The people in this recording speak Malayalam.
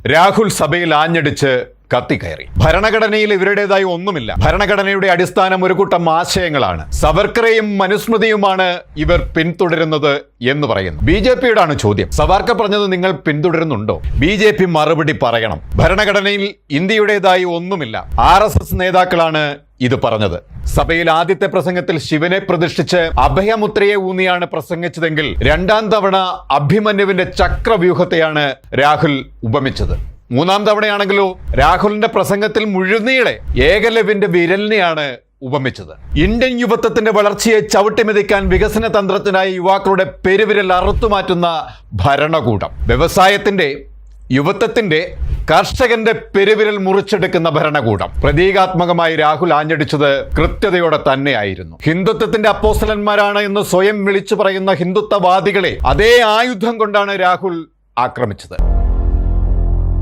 രാഹുൽ സഭയിൽ ആഞ്ഞടിച്ച് കത്തിക്കയറി. ഭരണഘടനയിൽ ഇവരുടേതായി ഒന്നുമില്ല. ഭരണഘടനയുടെ അടിസ്ഥാനം ഒരു കൂട്ടം ആശയങ്ങളാണ്. സവർക്കറേയും മനുസ്മൃതിയുമാണ് ഇവർ പിന്തുടരുന്നത് എന്ന് പറയുന്നു. BJPയോടാണ് ചോദ്യം. സവർക്കർ പറഞ്ഞത് നിങ്ങൾ പിന്തുടരുന്നുണ്ടോ? BJP മറുപടി പറയണം. ഭരണഘടനയിൽ ഇന്ത്യയുടേതായി ഒന്നുമില്ല. RSS നേതാക്കളാണ് ഇത് പറഞ്ഞത്. സഭയിൽ ആദ്യത്തെ പ്രസംഗത്തിൽ ശിവനെ പ്രതിഷ്ഠിച്ച് അഭയമുദ്രയെ ഊന്നിയാണ് പ്രസംഗിച്ചതെങ്കിൽ രണ്ടാം തവണ അഭിമന്യുവിന്റെ ചക്രവ്യൂഹത്തെയാണ് രാഹുൽ ഉപമിച്ചത്. മൂന്നാം തവണയാണെങ്കിലോ രാഹുലിന്റെ പ്രസംഗത്തിൽ മുഴുനീളെ ഏകലവ്യന്റെ വിരലിനെയാണ് ഉപമിച്ചത്. ഇന്ത്യൻ യുവത്വത്തിന്റെ വളർച്ചയെ ചവിട്ടിമെതിക്കാൻ വികസന തന്ത്രത്തിനായി യുവാക്കളുടെ പെരുവിരൽ അറുത്തുമാറ്റുന്ന ഭരണകൂടം, വ്യവസായത്തിന്റെ, യുവത്വത്തിന്റെ, കർഷകന്റെ പെരുവിരൽ മുറിച്ചെടുക്കുന്ന ഭരണകൂടം. പ്രതീകാത്മകമായി രാഹുൽ ആഞ്ഞടിച്ചത് കൃത്യതയോടെ തന്നെയായിരുന്നു. ഹിന്ദുത്വത്തിന്റെ അപ്പോസ്തലന്മാരാണ് എന്ന് സ്വയം വിളിച്ചു പറയുന്ന ഹിന്ദുത്വവാദികളെ അതേ ആയുധം കൊണ്ടാണ് രാഹുൽ ആക്രമിച്ചത്.